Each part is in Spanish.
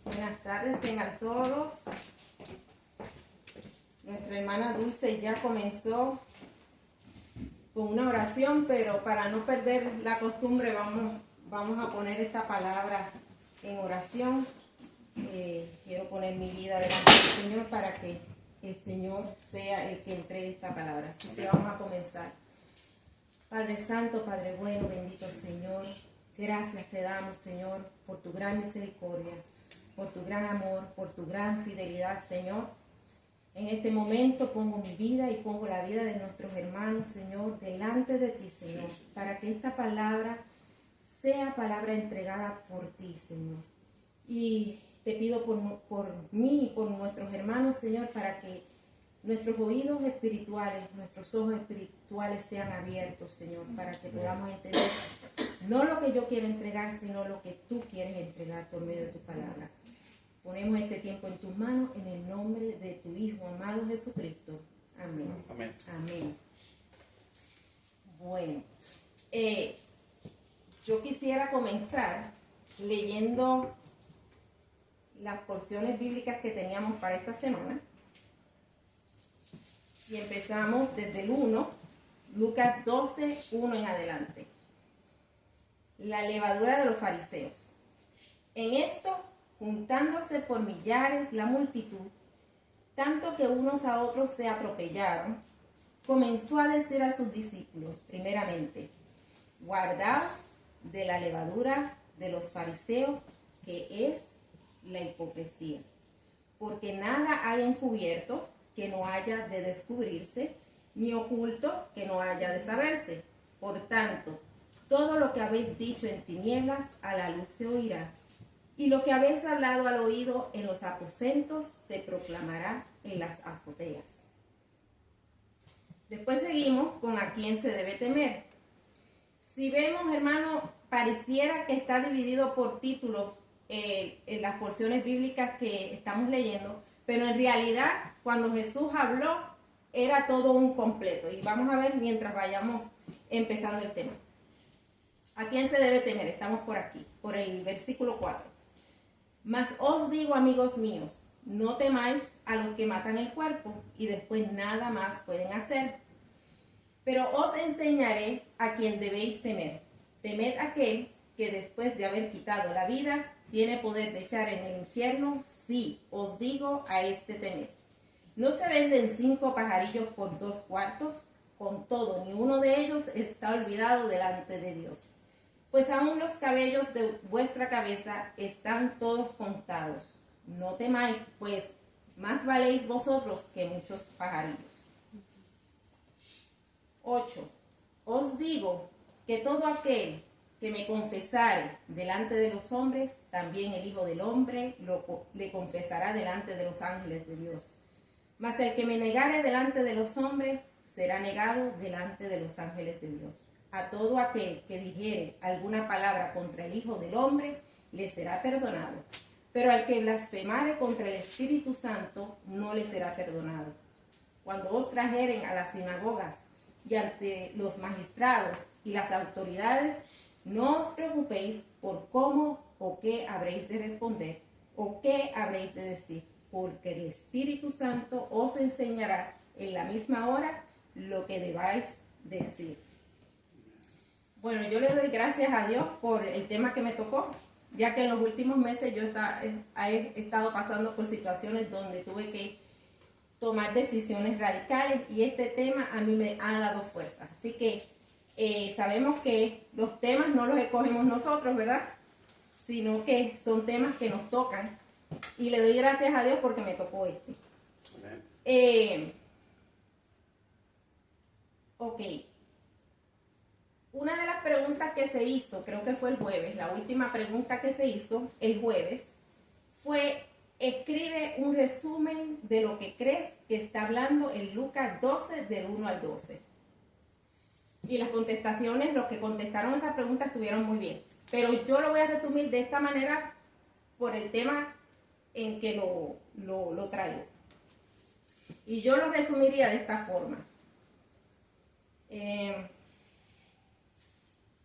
Buenas tardes, tengan todos. Nuestra hermana Dulce ya comenzó con una oración, pero para no perder la costumbre vamos a poner esta palabra en oración. Quiero poner mi vida delante del Señor para que el Señor sea el que entregue esta palabra. Así que vamos a comenzar. Padre Santo, Padre bueno, bendito Señor, gracias te damos, Señor, por tu gran misericordia, por tu gran amor, por tu gran fidelidad, Señor. En este momento pongo mi vida y pongo la vida de nuestros hermanos, Señor, delante de ti, Señor, para que esta palabra sea palabra entregada por ti, Señor. Y te pido por mí y por nuestros hermanos, Señor, para que nuestros oídos espirituales, nuestros ojos espirituales sean abiertos, Señor, para que podamos entender no lo que yo quiero entregar, sino lo que tú quieres entregar por medio de tu palabra. Ponemos este tiempo en tus manos, en el nombre de tu Hijo amado Jesucristo. Amén. Amén. Amén. Bueno, yo quisiera comenzar leyendo las porciones bíblicas que teníamos para esta semana. Y empezamos desde el 1, Lucas 12, 1 en adelante. La levadura de los fariseos. En esto, juntándose por millares la multitud, tanto que unos a otros se atropellaron, comenzó a decir a sus discípulos, primeramente, guardaos de la levadura de los fariseos, que es la hipocresía, porque nada hay encubierto que no haya de descubrirse, ni oculto que no haya de saberse. Por tanto, todo lo que habéis dicho en tinieblas, a la luz se oirá, y lo que habéis hablado al oído en los aposentos, se proclamará en las azoteas. Después seguimos con a quién se debe temer. Si vemos, hermano, pareciera que está dividido por títulos en las porciones bíblicas que estamos leyendo, pero en realidad, cuando Jesús habló, era todo un completo. Y vamos a ver mientras vayamos empezando el tema. ¿A quién se debe temer? Estamos por aquí, por el versículo 4. Mas os digo, amigos míos, no temáis a los que matan el cuerpo y después nada más pueden hacer. Pero os enseñaré a quién debéis temer. Temed aquel que después de haber quitado la vida, tiene poder de echar en el infierno. Sí, os digo, a este temed. ¿No se venden 5 pajarillos por 2 cuartos? Con todo, ni uno de ellos está olvidado delante de Dios. Pues aún los cabellos de vuestra cabeza están todos contados. No temáis, pues más valéis vosotros que muchos pajarillos. 8. Os digo que todo aquel que me confesare delante de los hombres, también el Hijo del Hombre le confesará delante de los ángeles de Dios. Mas el que me negare delante de los hombres, será negado delante de los ángeles de Dios. A todo aquel que dijere alguna palabra contra el Hijo del Hombre, le será perdonado. Pero al que blasfemare contra el Espíritu Santo, no le será perdonado. Cuando os trajeren a las sinagogas y ante los magistrados y las autoridades, no os preocupéis por cómo o qué habréis de responder o qué habréis de decir, porque el Espíritu Santo os enseñará en la misma hora lo que debáis decir. Bueno, yo le doy gracias a Dios por el tema que me tocó, ya que en los últimos meses yo he estado pasando por situaciones donde tuve que tomar decisiones radicales y este tema a mí me ha dado fuerza. Así que sabemos que los temas no los escogemos nosotros, ¿verdad? Sino que son temas que nos tocan. Y le doy gracias a Dios porque me tocó este. Ok. Una de las preguntas que se hizo, creo que fue el jueves, la última pregunta que se hizo el jueves, fue: escribe un resumen de lo que crees que está hablando en Lucas 12, del 1 al 12. Y las contestaciones, los que contestaron esa pregunta estuvieron muy bien. Pero yo lo voy a resumir de esta manera por el tema en que lo traigo. Y yo lo resumiría de esta forma.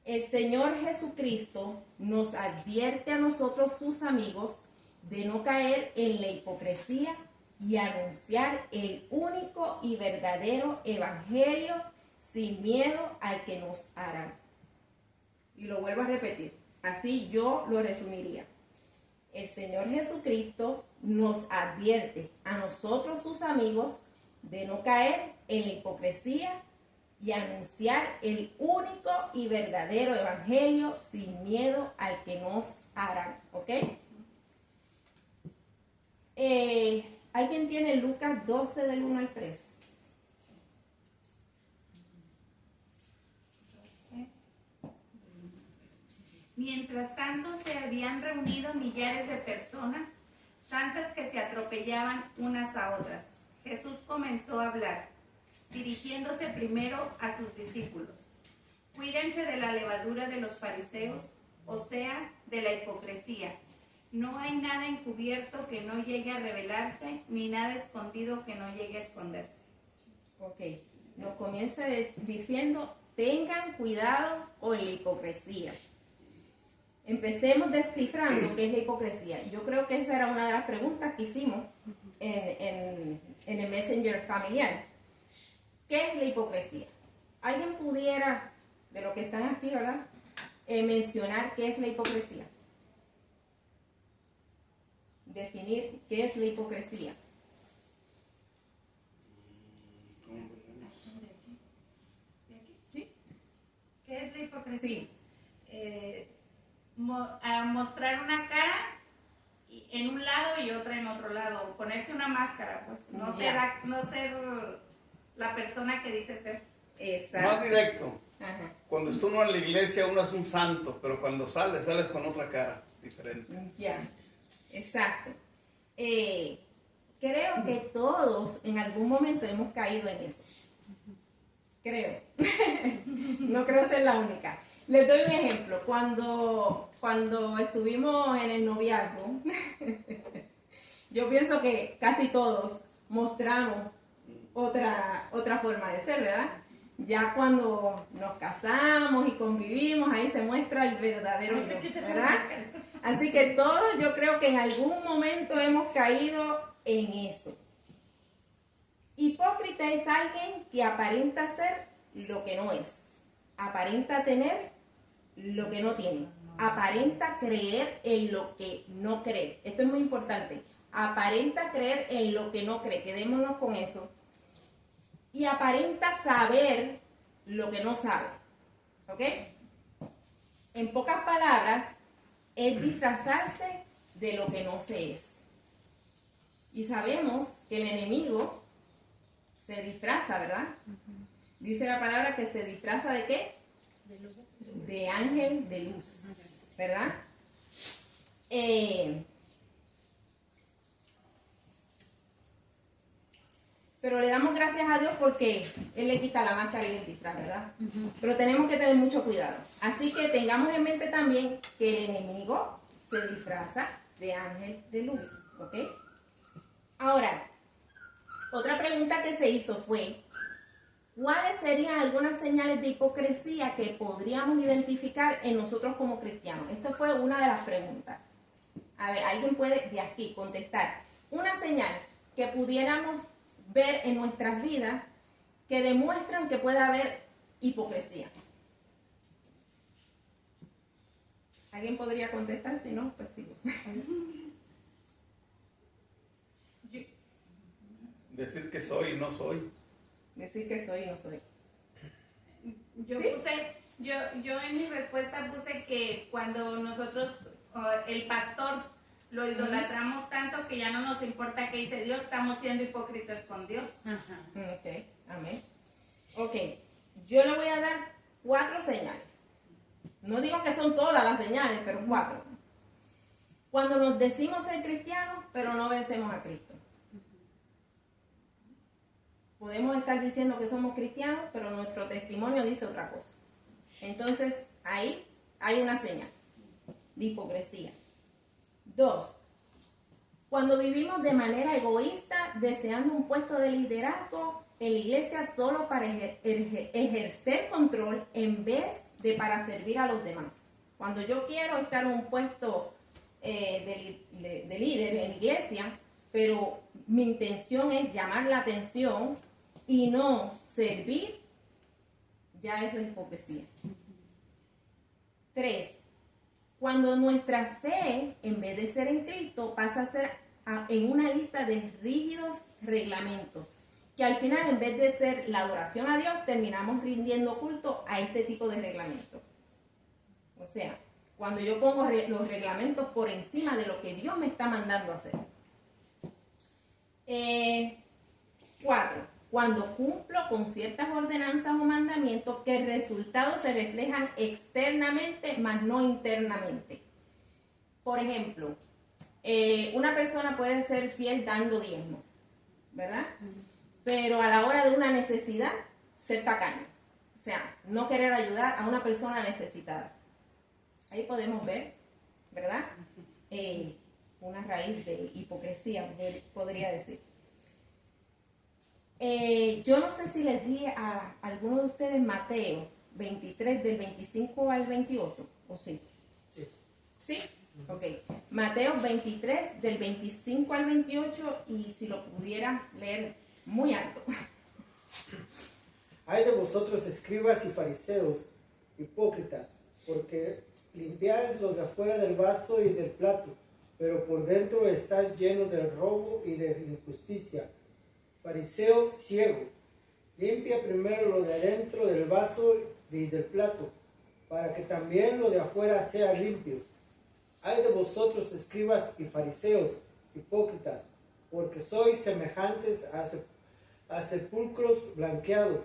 El Señor Jesucristo nos advierte a nosotros, sus amigos, de no caer en la hipocresía y anunciar el único y verdadero evangelio sin miedo al que nos harán. Y lo vuelvo a repetir, así yo lo resumiría. El Señor Jesucristo nos advierte a nosotros, sus amigos, de no caer en la hipocresía y anunciar el único y verdadero evangelio sin miedo al que nos harán. ¿Ok? ¿Alguien tiene Lucas 12 del 1 al 3? Mientras tanto se habían reunido millares de personas, tantas que se atropellaban unas a otras. Jesús comenzó a hablar, dirigiéndose primero a sus discípulos. Cuídense de la levadura de los fariseos, o sea, de la hipocresía. No hay nada encubierto que no llegue a revelarse, ni nada escondido que no llegue a esconderse. Ok, nos comienza diciendo, tengan cuidado con la hipocresía. Empecemos descifrando qué es la hipocresía. Yo creo que esa era una de las preguntas que hicimos en el Messenger familiar. ¿Qué es la hipocresía? ¿Alguien pudiera, de los que están aquí, ¿verdad?, mencionar qué es la hipocresía? Definir qué es la hipocresía. ¿Sí? ¿Qué es la hipocresía? Sí. A mostrar una cara en un lado y otra en otro lado, ponerse una máscara, pues no ser la persona que dice ser. Exacto. Más directo. Ajá. Cuando está uno en la iglesia, uno es un santo, pero cuando sales con otra cara diferente. Ya, exacto. Creo que todos en algún momento hemos caído en eso. Creo. No creo ser la única. Les doy un ejemplo. Cuando estuvimos en el noviazgo, yo pienso que casi todos mostramos otra forma de ser, ¿verdad? Ya cuando nos casamos y convivimos, ahí se muestra el verdadero yo, ¿verdad? Así que todos yo creo que en algún momento hemos caído en eso. Hipócrita es alguien que aparenta ser lo que no es. Aparenta tener lo que no tiene. Aparenta creer en lo que no cree. Esto es muy importante. Aparenta creer en lo que no cree. Quedémonos con eso. Y aparenta saber lo que no sabe. ¿Ok? En pocas palabras, es disfrazarse de lo que no se es. Y sabemos que el enemigo se disfraza, ¿verdad? Dice la palabra que se disfraza ¿de qué? De ángel de luz, ¿verdad? Pero le damos gracias a Dios porque Él le quita la máscara y el disfraz, ¿verdad? Pero tenemos que tener mucho cuidado. Así que tengamos en mente también que el enemigo se disfraza de ángel de luz, ¿ok? Ahora, otra pregunta que se hizo fue, ¿cuáles serían algunas señales de hipocresía que podríamos identificar en nosotros como cristianos? Esta fue una de las preguntas. A ver, ¿alguien puede de aquí contestar? Una señal que pudiéramos ver en nuestras vidas que demuestran que puede haber hipocresía. ¿Alguien podría contestar? Si no, pues sigo. Decir que soy y no soy. Decir que soy y no soy. Yo en mi respuesta puse que cuando nosotros, el pastor, lo idolatramos tanto que ya no nos importa qué dice Dios, estamos siendo hipócritas con Dios. Ajá. Ok, amén. Ok, yo le voy a dar 4 señales. No digo que son todas las señales, pero 4. Cuando nos decimos ser cristianos, pero no obedecemos a Cristo. Podemos estar diciendo que somos cristianos, pero nuestro testimonio dice otra cosa. Entonces, ahí hay una señal de hipocresía. 2. Cuando vivimos de manera egoísta, deseando un puesto de liderazgo en la iglesia solo para ejercer control en vez de para servir a los demás. Cuando yo quiero estar en un puesto de líder en iglesia, pero mi intención es llamar la atención y no servir, ya eso es hipocresía. 3. Cuando nuestra fe, en vez de ser en Cristo, pasa a ser en una lista de rígidos reglamentos, que al final, en vez de ser la adoración a Dios, terminamos rindiendo culto a este tipo de reglamentos. O sea, cuando yo pongo los reglamentos por encima de lo que Dios me está mandando a hacer. 4. Cuando cumplo con ciertas ordenanzas o mandamientos que el resultado se reflejan externamente, mas no internamente. Por ejemplo, una persona puede ser fiel dando diezmo, ¿verdad? Pero a la hora de una necesidad, ser tacaño. O sea, no querer ayudar a una persona necesitada. Ahí podemos ver, ¿verdad? Una raíz de hipocresía, podría decir. Yo no sé si les di a alguno de ustedes Mateo 23 del 25 al 28, ¿o sí? Sí. ¿Sí? Ok. Mateo 23 del 25 al 28, y si lo pudieras leer muy alto. Hay de vosotros, escribas y fariseos, hipócritas, porque limpiáis lo de afuera del vaso y del plato, pero por dentro estáis llenos del robo y de injusticia. Fariseo ciego, limpia primero lo de adentro del vaso y del plato, para que también lo de afuera sea limpio. Hay de vosotros, escribas y fariseos, hipócritas, porque sois semejantes a sepulcros blanqueados,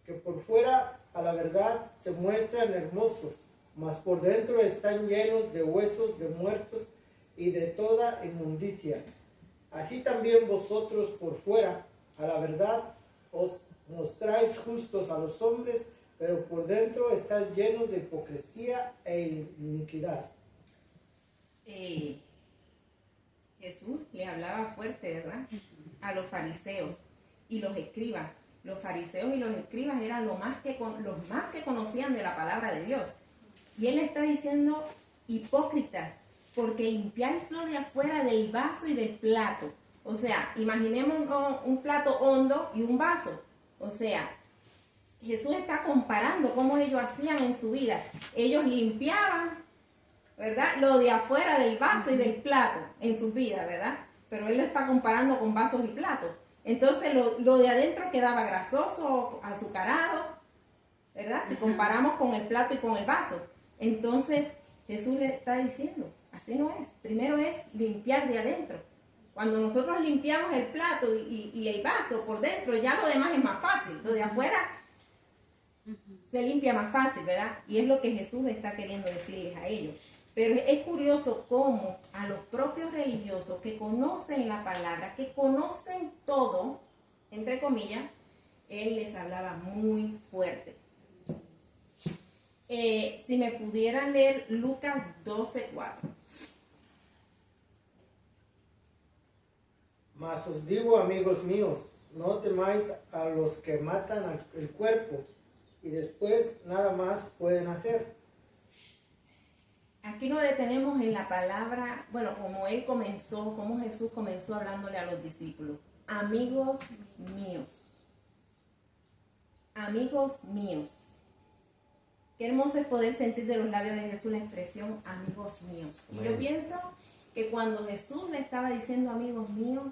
que por fuera a la verdad se muestran hermosos, mas por dentro están llenos de huesos de muertos y de toda inmundicia. Así también vosotros por fuera, a la verdad, os mostráis justos a los hombres, pero por dentro estáis llenos de hipocresía e iniquidad. Jesús le hablaba fuerte, ¿verdad? A los fariseos y los escribas. Los fariseos y los escribas eran los más que conocían de la palabra de Dios. Y él está diciendo, hipócritas, porque limpiáis lo de afuera del vaso y del plato. O sea, imaginemos un plato hondo y un vaso. O sea, Jesús está comparando cómo ellos hacían en su vida. Ellos limpiaban, ¿verdad?, lo de afuera del vaso y del plato en su vida, ¿verdad? Pero él lo está comparando con vasos y platos. Entonces lo de adentro quedaba grasoso, azucarado, ¿verdad? Si comparamos con el plato y con el vaso. Entonces Jesús le está diciendo, así no es. Primero es limpiar de adentro. Cuando nosotros limpiamos el plato y el vaso por dentro, ya lo demás es más fácil. Lo de afuera se limpia más fácil, ¿verdad? Y es lo que Jesús está queriendo decirles a ellos. Pero es curioso cómo a los propios religiosos que conocen la palabra, que conocen todo, entre comillas, él les hablaba muy fuerte. Si me pudieran leer Lucas 12:4. Mas os digo, amigos míos, no temáis a los que matan el cuerpo y después nada más pueden hacer. Aquí nos detenemos en la palabra, bueno, como Jesús comenzó hablándole a los discípulos. Amigos míos. Amigos míos. Qué hermoso es poder sentir de los labios de Jesús la expresión amigos míos. Y yo pienso que cuando Jesús le estaba diciendo amigos míos,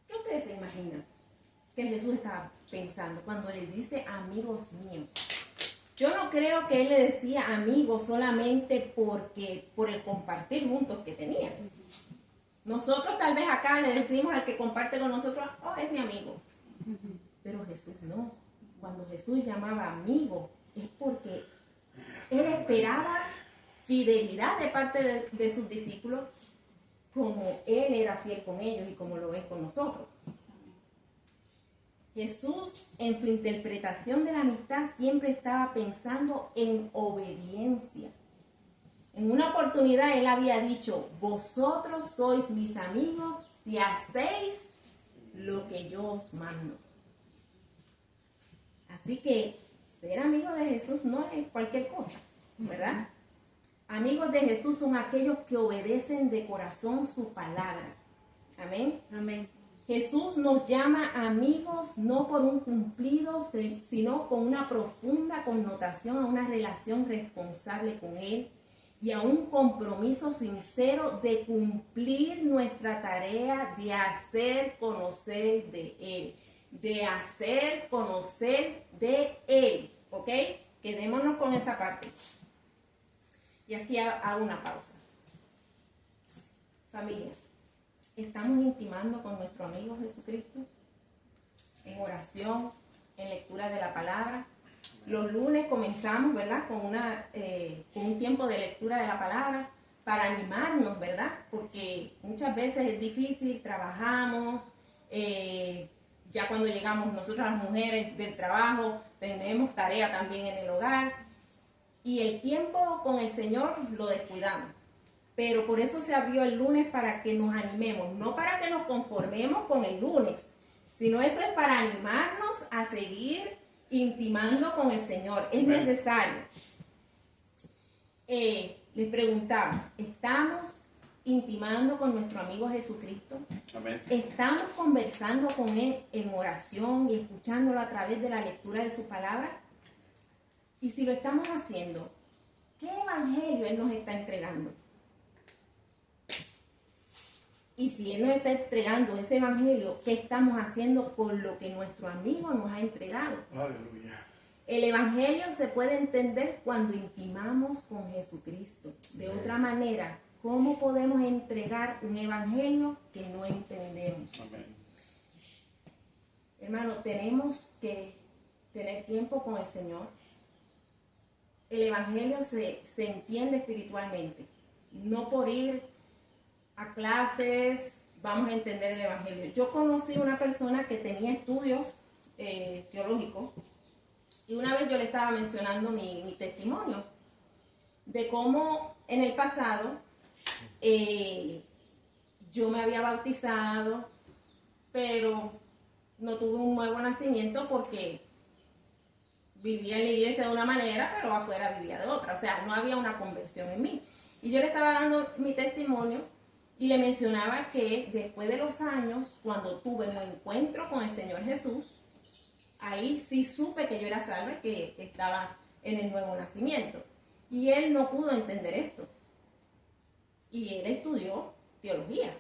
¿qué ustedes se imaginan que Jesús estaba pensando cuando le dice amigos míos? Yo no creo que él le decía amigos solamente por el compartir juntos que tenían. Nosotros tal vez acá le decimos al que comparte con nosotros, oh, es mi amigo. Pero Jesús no. Cuando Jesús llamaba amigo, es porque él esperaba fidelidad de parte de sus discípulos, como él era fiel con ellos y como lo es con nosotros. Jesús, en su interpretación de la amistad, siempre estaba pensando en obediencia. En una oportunidad él había dicho, vosotros sois mis amigos si hacéis lo que yo os mando. Así que ser amigo de Jesús no es cualquier cosa, ¿verdad? Amigos de Jesús son aquellos que obedecen de corazón su palabra. Amén. Amén. Jesús nos llama amigos no por un cumplido, sino con una profunda connotación a una relación responsable con Él y a un compromiso sincero de cumplir nuestra tarea de hacer conocer de Él. De hacer conocer de Él. ¿Ok? Quedémonos con esa parte. Y aquí hago una pausa. Familia, ¿estamos intimando con nuestro amigo Jesucristo? En oración, en lectura de la palabra. Los lunes comenzamos, ¿verdad? Con un tiempo de lectura de la palabra para animarnos, ¿verdad? Porque muchas veces es difícil, trabajamos, ya cuando llegamos nosotras las mujeres del trabajo, tenemos tarea también en el hogar. Y el tiempo con el Señor lo descuidamos. Pero por eso se abrió el lunes para que nos animemos, no para que nos conformemos con el lunes, sino eso es para animarnos a seguir intimando con el Señor. Es necesario. Les preguntaba, ¿estamos intimando con nuestro amigo Jesucristo? Amén. ¿Estamos conversando con Él en oración y escuchándolo a través de la lectura de su palabra? Y si lo estamos haciendo, ¿qué evangelio Él nos está entregando? Y si Él nos está entregando ese evangelio, ¿qué estamos haciendo con lo que nuestro amigo nos ha entregado? Aleluya. El evangelio se puede entender cuando intimamos con Jesucristo. De otra manera, ¿cómo podemos entregar un evangelio que no entendemos? Amén. Hermano, tenemos que tener tiempo con el Señor. El evangelio se entiende espiritualmente. No por ir a clases vamos a entender el evangelio. Yo conocí una persona que tenía estudios teológicos y una vez yo le estaba mencionando mi testimonio de cómo en el pasado yo me había bautizado, pero no tuve un nuevo nacimiento porque vivía en la iglesia de una manera, pero afuera vivía de otra. O sea, no había una conversión en mí. Y yo le estaba dando mi testimonio y le mencionaba que después de los años, cuando tuve un encuentro con el Señor Jesús, ahí sí supe que yo era salva, que estaba en el nuevo nacimiento. Y él no pudo entender esto. Y él estudió teología.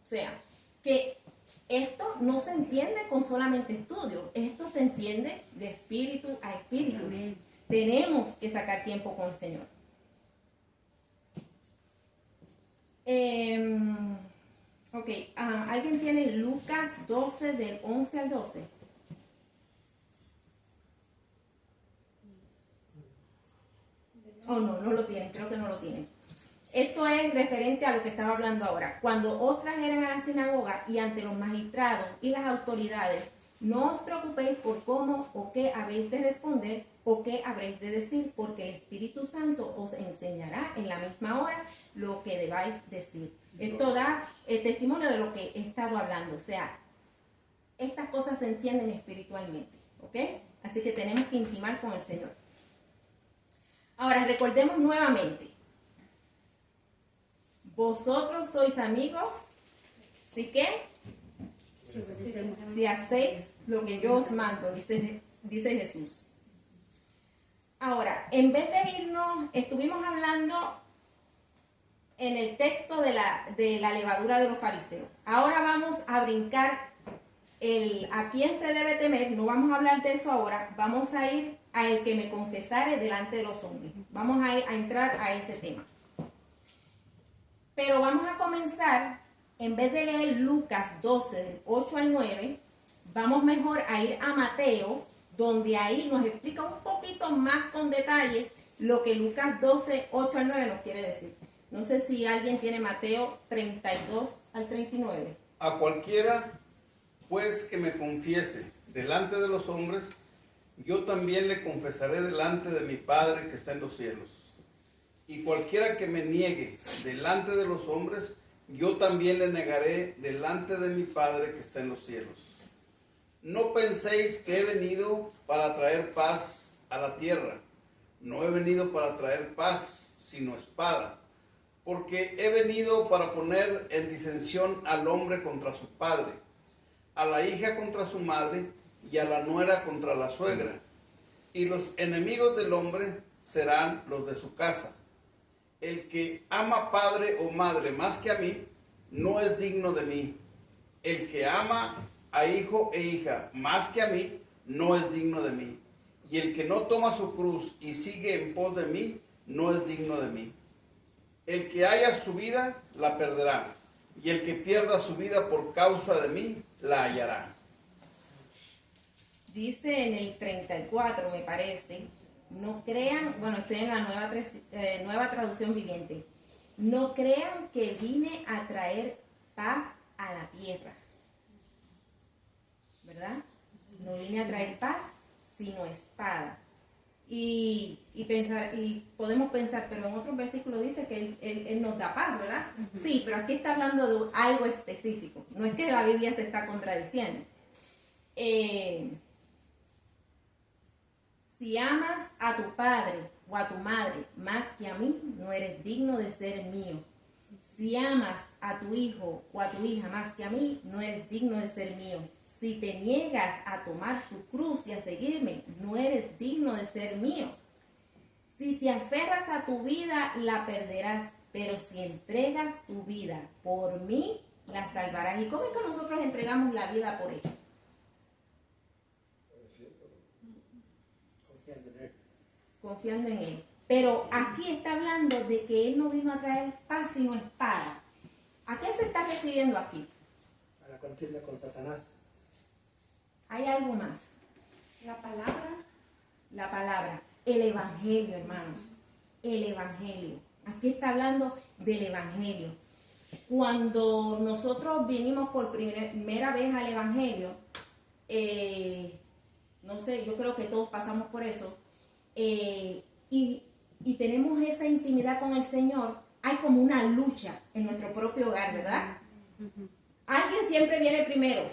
O sea, que esto no se entiende con solamente estudio, esto se entiende de espíritu a espíritu. Amén. Tenemos que sacar tiempo con el Señor. ¿Alguien tiene Lucas 12 del 11 al 12? Oh, no lo tienen, creo que no lo tienen. Esto es referente a lo que estaba hablando ahora. Cuando os trajeran a la sinagoga y ante los magistrados y las autoridades, no os preocupéis por cómo o qué habéis de responder o qué habréis de decir, porque el Espíritu Santo os enseñará en la misma hora lo que debáis decir. Esto da el testimonio de lo que he estado hablando. O sea, estas cosas se entienden espiritualmente, ¿ok? Así que tenemos que intimar con el Señor. Ahora, recordemos nuevamente. Vosotros sois amigos, ¿sí que? Si hacéis lo que yo os mando, dice Jesús. Ahora, en vez de irnos, estuvimos hablando en el texto de la levadura de los fariseos. Ahora vamos a brincar a quién se debe temer. No vamos a hablar de eso ahora. Vamos a ir a el que me confesare delante de los hombres. Vamos a entrar a ese tema. Pero vamos a comenzar, en vez de leer Lucas 12, del 8 al 9, vamos mejor a ir a Mateo, donde ahí nos explica un poquito más con detalle lo que Lucas 12, 8 al 9 nos quiere decir. No sé si alguien tiene Mateo 32 al 39. A cualquiera, pues, que me confiese delante de los hombres, yo también le confesaré delante de mi Padre que está en los cielos. Y cualquiera que me niegue delante de los hombres, yo también le negaré delante de mi Padre que está en los cielos. No penséis que he venido para traer paz a la tierra. No he venido para traer paz, sino espada. Porque he venido para poner en disensión al hombre contra su padre, a la hija contra su madre, y a la nuera contra la suegra. Y los enemigos del hombre serán los de su casa. El que ama padre o madre más que a mí, no es digno de mí. El que ama a hijo e hija más que a mí, no es digno de mí. Y el que no toma su cruz y sigue en pos de mí, no es digno de mí. El que haya su vida, la perderá. Y el que pierda su vida por causa de mí, la hallará. Dice en el 34, me parece, no crean, bueno, estoy en la nueva traducción viviente, no crean que vine a traer paz a la tierra, ¿verdad? No vine a traer paz, sino espada. Y podemos pensar, pero en otros versículos dice que él nos da paz, ¿verdad? Sí, pero aquí está hablando de algo específico, no es que la Biblia se está contradiciendo. Si amas a tu padre o a tu madre más que a mí, no eres digno de ser mío. Si amas a tu hijo o a tu hija más que a mí, no eres digno de ser mío. Si te niegas a tomar tu cruz y a seguirme, no eres digno de ser mío. Si te aferras a tu vida, la perderás, pero si entregas tu vida por mí, la salvarás. ¿Y cómo es que nosotros entregamos la vida por ella? Confiando en Él. Pero aquí está hablando de que Él no vino a traer paz sino espada. ¿A qué se está refiriendo aquí? A la contienda con Satanás. Hay algo más. La palabra. La palabra. El Evangelio, hermanos. El Evangelio. Aquí está hablando del Evangelio. Cuando nosotros vinimos por primera vez al Evangelio, no sé, yo creo que todos pasamos por eso, y tenemos esa intimidad con el Señor, hay como una lucha en nuestro propio hogar, ¿verdad? Alguien siempre viene primero,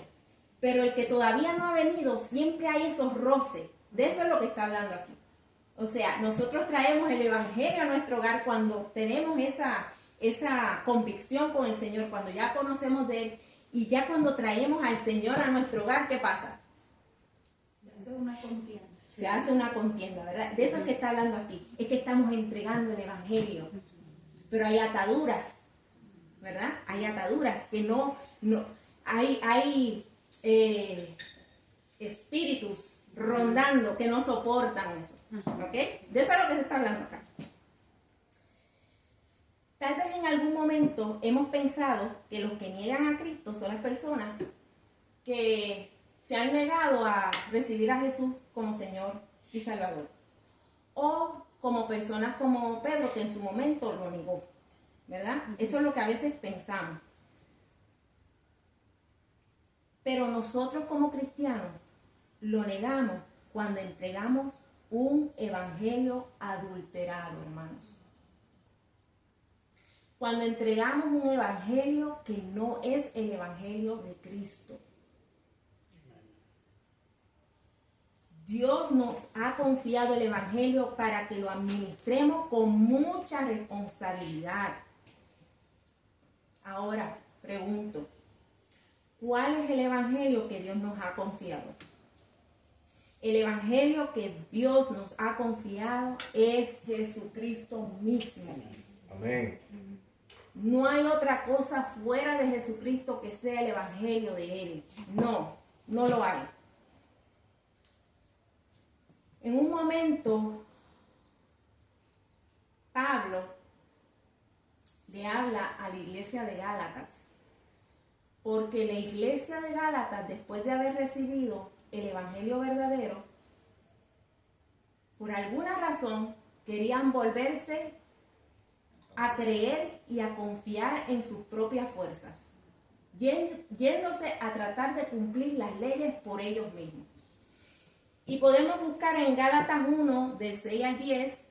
pero el que todavía no ha venido, siempre hay esos roces. De eso es lo que está hablando aquí. O sea, nosotros traemos el Evangelio a nuestro hogar cuando tenemos esa convicción con el Señor, cuando ya conocemos de Él, y ya cuando traemos al Señor a nuestro hogar, ¿qué pasa? Se hace una contienda. Se hace una contienda, ¿verdad? De eso es que está hablando aquí. Es que estamos entregando el Evangelio. Pero hay ataduras, ¿verdad? Hay ataduras que no hay espíritus rondando que no soportan eso. ¿Ok? De eso es lo que se está hablando acá. Tal vez en algún momento hemos pensado que los que niegan a Cristo son las personas que se han negado a recibir a Jesús como Señor y Salvador. O como personas como Pedro, que en su momento lo negó, ¿verdad? Esto es lo que a veces pensamos. Pero nosotros como cristianos lo negamos cuando entregamos un evangelio adulterado, hermanos. Cuando entregamos un evangelio que no es el evangelio de Cristo. Dios nos ha confiado el evangelio para que lo administremos con mucha responsabilidad. Ahora, pregunto, ¿cuál es el evangelio que Dios nos ha confiado? El evangelio que Dios nos ha confiado es Jesucristo mismo. Amén. No hay otra cosa fuera de Jesucristo que sea el evangelio de Él. No, no lo hay. En un momento, Pablo le habla a la iglesia de Gálatas, porque la iglesia de Gálatas, después de haber recibido el evangelio verdadero, por alguna razón querían volverse a creer y a confiar en sus propias fuerzas, yéndose a tratar de cumplir las leyes por ellos mismos. Y podemos buscar en Gálatas 1, del 6 al 10,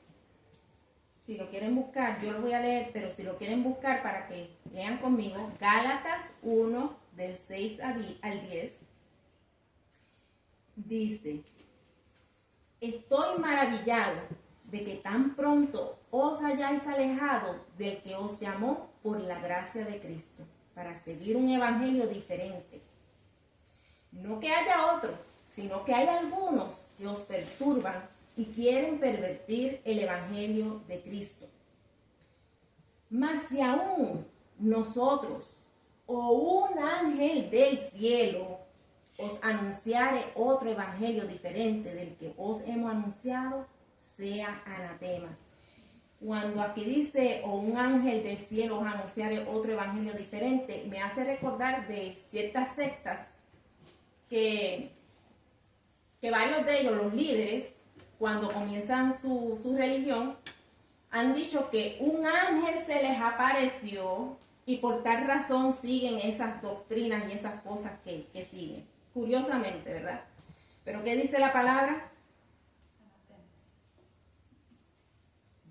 si lo quieren buscar, yo lo voy a leer, pero si lo quieren buscar para que lean conmigo, Gálatas 1, del 6 al 10, dice: estoy maravillado de que tan pronto os hayáis alejado del que os llamó por la gracia de Cristo, para seguir un evangelio diferente. No que haya otro, sino que hay algunos que os perturban y quieren pervertir el evangelio de Cristo. Mas si aún nosotros o un ángel del cielo os anunciare otro evangelio diferente del que os hemos anunciado, sea anatema. Cuando aquí dice, o un ángel del cielo os anunciare otro evangelio diferente, me hace recordar de ciertas sectas que varios de ellos, los líderes, cuando comienzan su religión, han dicho que un ángel se les apareció y por tal razón siguen esas doctrinas y esas cosas que siguen. Curiosamente, ¿verdad? Pero ¿qué dice la palabra?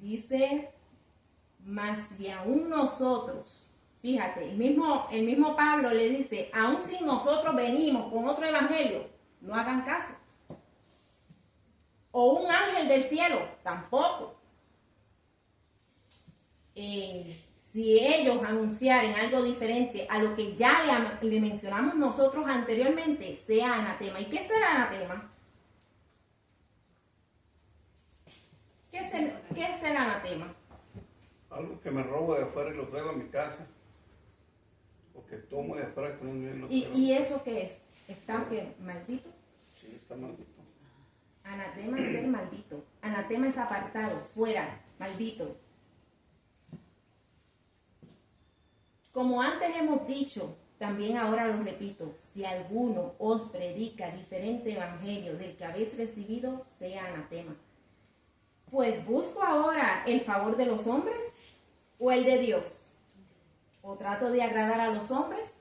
Dice, mas si aún nosotros, fíjate, el mismo Pablo le dice, aún si nosotros venimos con otro evangelio, no hagan caso. O un ángel del cielo, tampoco. Si ellos anunciaren algo diferente a lo que ya le mencionamos nosotros anteriormente, sea anatema. ¿Y qué será anatema? ¿Qué será anatema? Algo que me robo de afuera y lo traigo a mi casa. O que tomo de afuera que no es mío y lo traigo. ¿Y eso qué es? ¿Está qué? ¿Maldito? Sí, está maldito. Anatema es ser maldito. Anatema es apartado, fuera, maldito. Como antes hemos dicho, también ahora lo repito, si alguno os predica diferente evangelio del que habéis recibido, sea anatema. Pues busco ahora el favor de los hombres o el de Dios. ¿O trato de agradar a los hombres?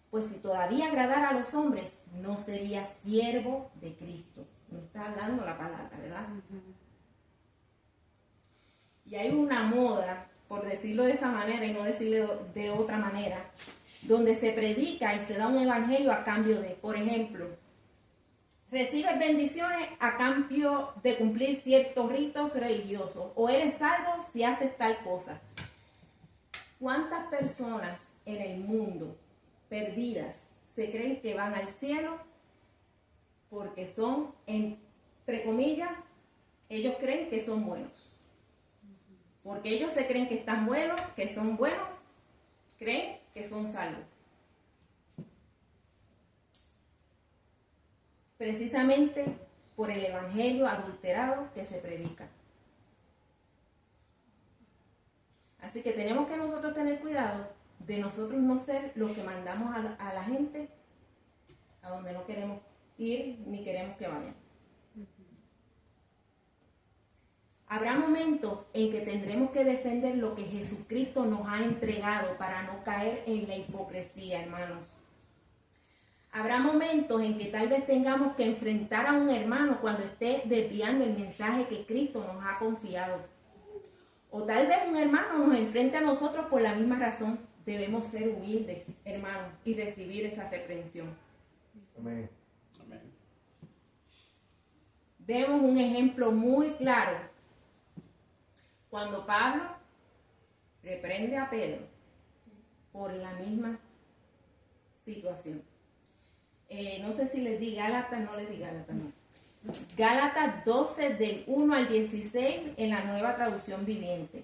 Pues si todavía agradara a los hombres, no sería siervo de Cristo. No está hablando la palabra, ¿verdad? Y hay una moda, por decirlo de esa manera y no decirlo de otra manera, donde se predica y se da un evangelio a cambio de, por ejemplo, recibes bendiciones a cambio de cumplir ciertos ritos religiosos, o eres salvo si haces tal cosa. ¿Cuántas personas en el mundo perdidas se creen que van al cielo porque son, entre comillas, ellos creen que son buenos? Porque ellos se creen que están buenos, que son buenos, creen que son salvos. Precisamente por el evangelio adulterado que se predica. Así que tenemos que nosotros tener cuidado de nosotros no ser los que mandamos a la gente a donde no queremos ir ni queremos que vayan. Habrá momentos en que tendremos que defender lo que Jesucristo nos ha entregado para no caer en la hipocresía, hermanos. Habrá momentos en que tal vez tengamos que enfrentar a un hermano cuando esté desviando el mensaje que Cristo nos ha confiado. O tal vez un hermano nos enfrente a nosotros por la misma razón. Debemos ser humildes, hermanos, y recibir esa reprensión. Amén. Amén. Demos un ejemplo muy claro. Cuando Pablo reprende a Pedro por la misma situación. No sé si les di Gálatas, no les di Gálatas, no. Gálatas 12 del 1 al 16 en la Nueva Traducción Viviente.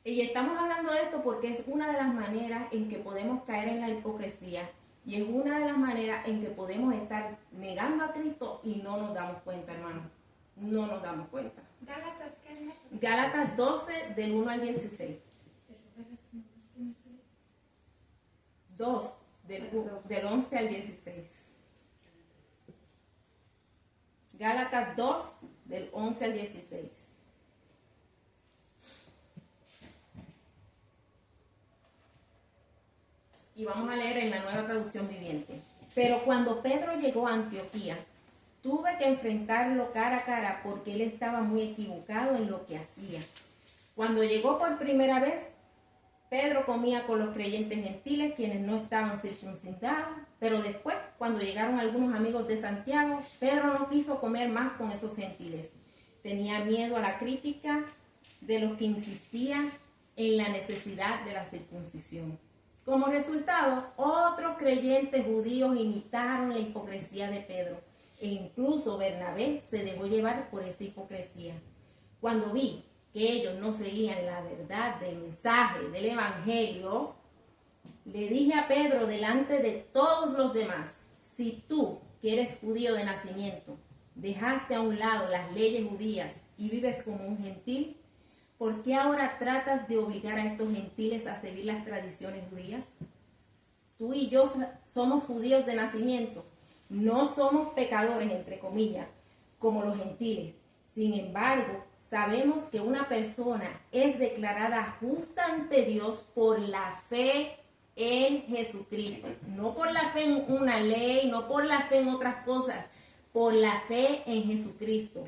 Y estamos hablando de esto porque es una de las maneras en que podemos caer en la hipocresía y es una de las maneras en que podemos estar negando a Cristo y no nos damos cuenta, hermano. No nos damos cuenta. Gálatas, ¿qué es? Gálatas 12 del 1 al 16. 2 del 11 al 16. Gálatas 2 del 11 al 16. Y vamos a leer en la Nueva Traducción Viviente. Pero cuando Pedro llegó a Antioquía, tuve que enfrentarlo cara a cara porque él estaba muy equivocado en lo que hacía. Cuando llegó por primera vez, Pedro comía con los creyentes gentiles, quienes no estaban circuncidados, pero después, cuando llegaron algunos amigos de Santiago, Pedro no quiso comer más con esos gentiles. tenía miedo a la crítica de los que insistían en la necesidad de la circuncisión. Como resultado, otros creyentes judíos imitaron la hipocresía de Pedro e incluso Bernabé se dejó llevar por esa hipocresía. Cuando vi que ellos no seguían la verdad del mensaje del Evangelio, le dije a Pedro delante de todos los demás: si tú, que eres judío de nacimiento, dejaste a un lado las leyes judías y vives como un gentil, ¿por qué ahora tratas de obligar a estos gentiles a seguir las tradiciones judías? Tú y yo somos judíos de nacimiento, no somos pecadores, entre comillas, como los gentiles. Sin embargo, sabemos que una persona es declarada justa ante Dios por la fe en Jesucristo. No por la fe en una ley, no por la fe en otras cosas, por la fe en Jesucristo.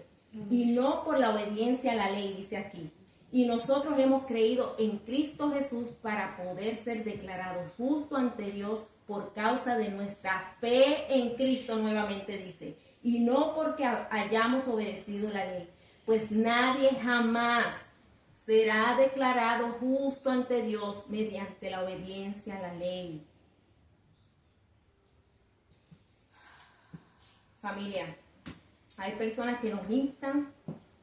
Y no por la obediencia a la ley, dice aquí. Y nosotros hemos creído en Cristo Jesús para poder ser declarados justos ante Dios por causa de nuestra fe en Cristo, nuevamente dice. Y no porque hayamos obedecido la ley, pues nadie jamás será declarado justo ante Dios mediante la obediencia a la ley. Familia, hay personas que nos instan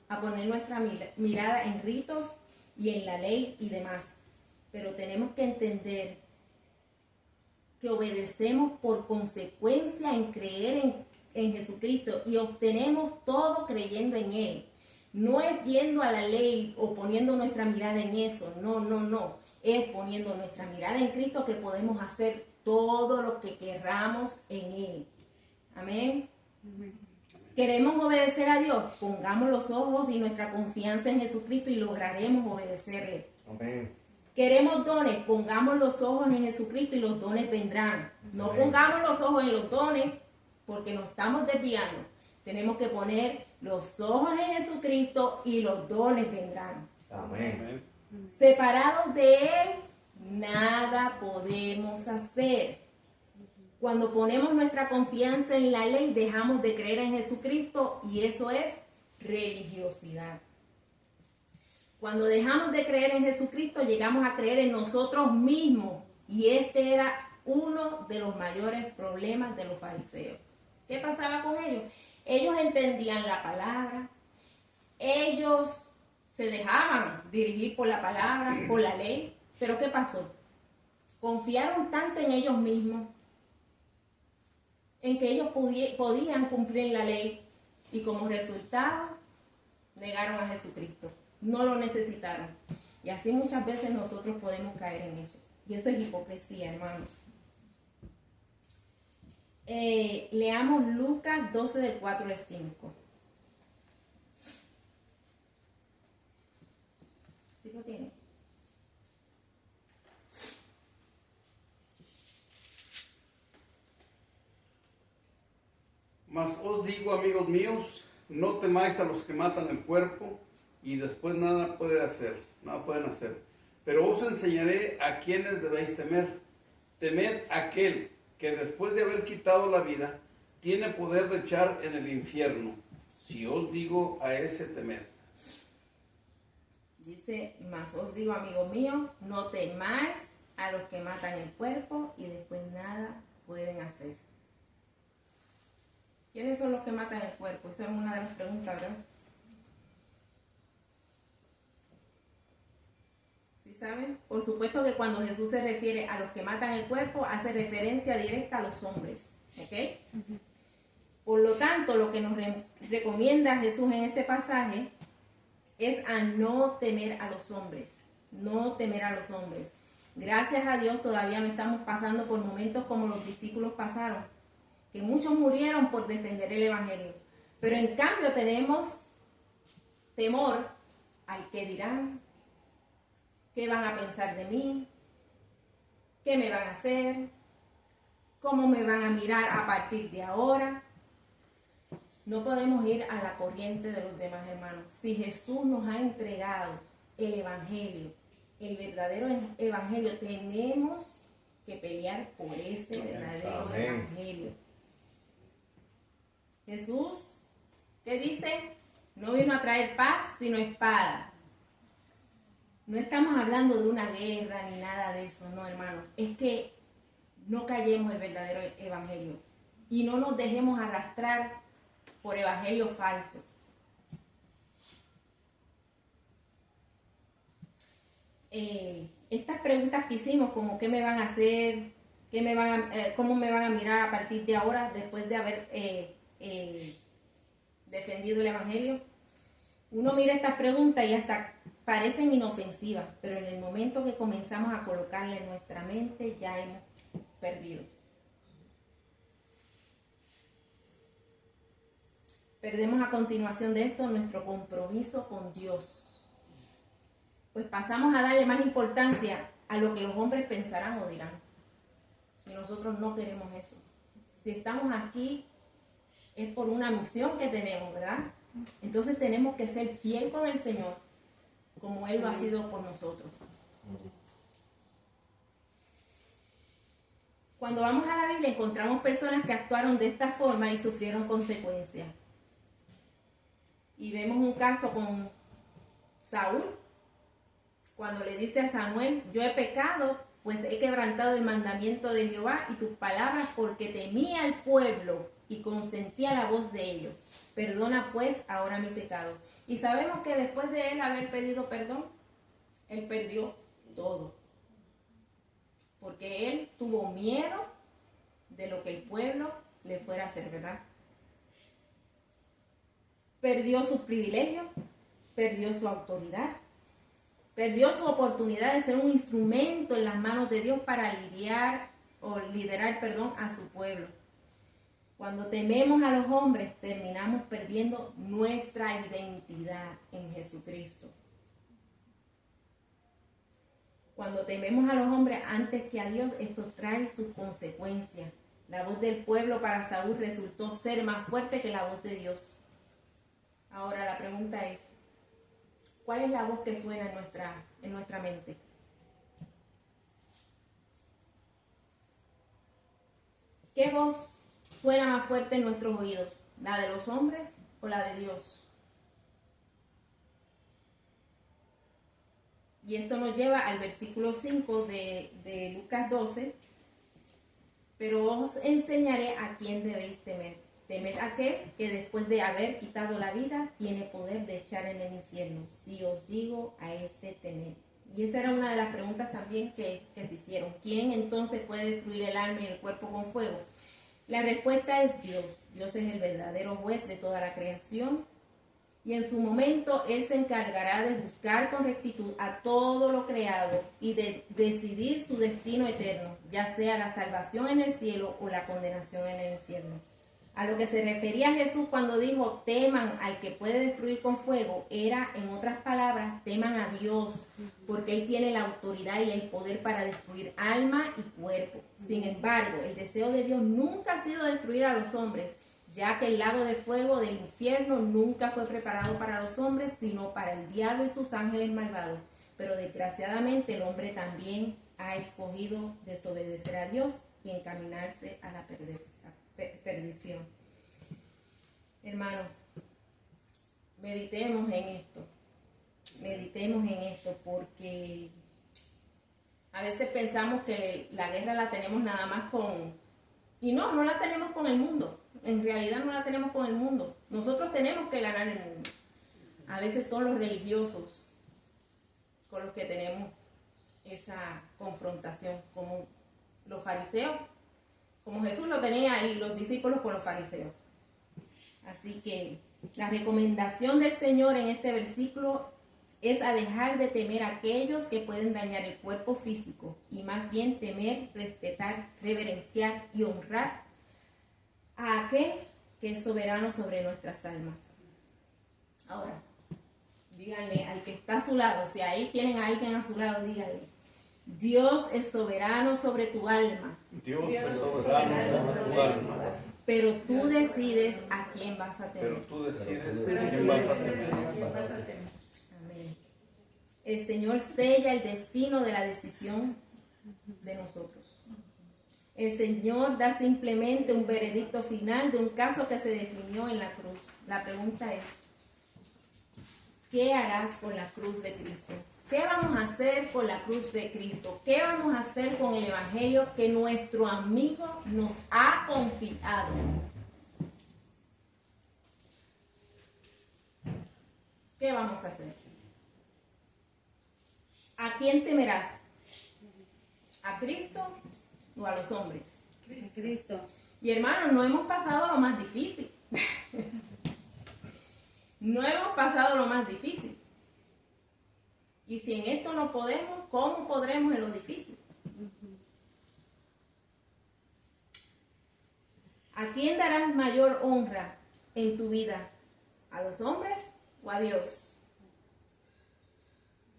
a poner nuestra mirada en ritos y en la ley y demás, pero tenemos que entender que obedecemos por consecuencia en creer en Jesucristo y obtenemos todo creyendo en Él. No es yendo a la ley o poniendo nuestra mirada en eso, no. Es poniendo nuestra mirada en Cristo que podemos hacer todo lo que querramos en Él. Amén. ¿Queremos obedecer a Dios? Pongamos los ojos y nuestra confianza en Jesucristo y lograremos obedecerle. Amén. ¿Queremos dones? Pongamos los ojos en Jesucristo y los dones vendrán. No Amén. pongamos los ojos en los dones porque nos estamos desviando. Tenemos que poner los ojos en Jesucristo y los dones vendrán. Amén. Separados de Él, nada podemos hacer. Cuando ponemos nuestra confianza en la ley, dejamos de creer en Jesucristo y eso es religiosidad. Cuando dejamos de creer en Jesucristo, llegamos a creer en nosotros mismos y este era uno de los mayores problemas de los fariseos. ¿Qué pasaba con ellos? Ellos entendían la palabra, ellos se dejaban dirigir por la palabra, por la ley, pero ¿qué pasó? Confiaron tanto en ellos mismos, en que ellos podían cumplir la ley y como resultado negaron a Jesucristo, no lo necesitaron. Y así muchas veces nosotros podemos caer en eso. Y eso es hipocresía, hermanos. Leamos Lucas 12 del 4 al 5. ¿Sí lo tiene? Mas os digo, amigos míos, no temáis a los que matan el cuerpo y después nada pueden hacer. Pero os enseñaré a quienes debéis temer. Temed a aquel que después de haber quitado la vida, tiene poder de echar en el infierno. Si os digo a ese temed. Dice, mas os digo, amigos míos, no temáis a los que matan el cuerpo y después nada pueden hacer. ¿Quiénes son los que matan el cuerpo? Esa es una de las preguntas, ¿verdad? ¿Sí saben? Por supuesto que cuando Jesús se refiere a los que matan el cuerpo, hace referencia directa a los hombres, ¿ok? Por lo tanto, lo que nos recomienda Jesús en este pasaje es a no temer a los hombres, no temer a los hombres. Gracias a Dios todavía no estamos pasando por momentos como los discípulos pasaron, que muchos murieron por defender el Evangelio. Pero en cambio tenemos temor al que dirán, qué van a pensar de mí, qué me van a hacer, cómo me van a mirar a partir de ahora. No podemos ir a la corriente de los demás, hermanos. Si Jesús nos ha entregado el Evangelio, el verdadero Evangelio, tenemos que pelear por ese verdadero Amén. Evangelio. Jesús, ¿qué dice? No vino a traer paz, sino espada. No estamos hablando de una guerra ni nada de eso, no, hermano. Es que no callemos el verdadero evangelio y no nos dejemos arrastrar por evangelio falso. Estas preguntas que hicimos, como qué me van a hacer, cómo me van a mirar a partir de ahora, después de haber defendido el evangelio, uno mira estas preguntas y hasta parecen inofensivas, pero en el momento que comenzamos a colocarla en nuestra mente ya hemos perdido. Perdemos a continuación de esto nuestro compromiso con Dios, pues pasamos a darle más importancia a lo que los hombres pensarán o dirán, y nosotros no queremos eso. Si estamos aquí es por una misión que tenemos, ¿verdad? Entonces tenemos que ser fiel con el Señor como Él lo ha sido por nosotros. Cuando vamos a la Biblia encontramos personas que actuaron de esta forma y sufrieron consecuencias. Y vemos un caso con Saúl, cuando le dice a Samuel: yo he pecado, pues he quebrantado el mandamiento de Jehová y tus palabras, porque temía al pueblo y consentía la voz de ellos. Perdona pues ahora mi pecado. Y sabemos que después de él haber pedido perdón, él perdió todo. Porque él tuvo miedo de lo que el pueblo le fuera a hacer, ¿verdad? Perdió sus privilegios, perdió su autoridad, perdió su oportunidad de ser un instrumento en las manos de Dios para liderar a su pueblo. Cuando tememos a los hombres, terminamos perdiendo nuestra identidad en Jesucristo. Cuando tememos a los hombres antes que a Dios, esto trae sus consecuencias. La voz del pueblo para Saúl resultó ser más fuerte que la voz de Dios. Ahora la pregunta es, ¿cuál es la voz que suena en nuestra mente? ¿Qué voz suena más fuerte en nuestros oídos? ¿La de los hombres o la de Dios? Y esto nos lleva al versículo 5 de Lucas 12. Pero os enseñaré a quién debéis temer. Temed a aquel que después de haber quitado la vida tiene poder de echar en el infierno. Si os digo, a este temed. Y esa era una de las preguntas también que se hicieron. ¿Quién entonces puede destruir el alma y el cuerpo con fuego? La respuesta es Dios. Dios es el verdadero juez de toda la creación. Y en su momento Él se encargará de buscar con rectitud a todo lo creado y de decidir su destino eterno, ya sea la salvación en el cielo o la condenación en el infierno. A lo que se refería Jesús cuando dijo teman al que puede destruir con fuego, era, en otras palabras, teman a Dios, porque Él tiene la autoridad y el poder para destruir alma y cuerpo. Sin embargo, el deseo de Dios nunca ha sido destruir a los hombres, ya que el lago de fuego del infierno nunca fue preparado para los hombres, sino para el diablo y sus ángeles malvados. Pero desgraciadamente el hombre también ha escogido desobedecer a Dios y encaminarse a la perdición. Hermanos, meditemos en esto, porque a veces pensamos que la guerra la tenemos nada más y no la tenemos con el mundo. En realidad no la tenemos con el mundo. Nosotros tenemos que ganar el mundo. A veces son los religiosos con los que tenemos esa confrontación, como los fariseos, como Jesús lo tenía y los discípulos con los fariseos. Así que la recomendación del Señor en este versículo es a dejar de temer a aquellos que pueden dañar el cuerpo físico y más bien temer, respetar, reverenciar y honrar a aquel que es soberano sobre nuestras almas. Ahora, díganle al que está a su lado, si ahí tienen a alguien a su lado, díganle: Dios es soberano sobre tu alma. Dios es soberano sobre tu alma. Pero tú decides a quién vas a temer. Pero tú decides a quién vas a temer. Amén. El Señor sella el destino de la decisión de nosotros. El Señor da simplemente un veredicto final de un caso que se definió en la cruz. La pregunta es: ¿qué harás con la cruz de Cristo? ¿Qué vamos a hacer con la cruz de Cristo? ¿Qué vamos a hacer con el evangelio que nuestro amigo nos ha confiado? ¿Qué vamos a hacer? ¿A quién temerás? ¿A Cristo o a los hombres? Cristo. Y hermanos, no hemos pasado lo más difícil. No hemos pasado lo más difícil. Y si en esto no podemos, ¿cómo podremos en lo difícil? ¿A quién darás mayor honra en tu vida? ¿A los hombres o a Dios?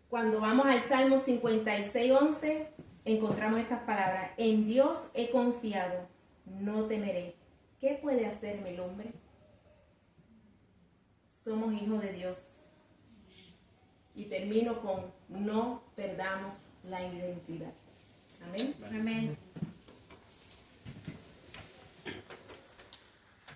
Cuando vamos al Salmo 56:11, encontramos estas palabras: en Dios he confiado, no temeré. ¿Qué puede hacerme el hombre? Somos hijos de Dios. Y termino con: no perdamos la identidad. Amén. Amén.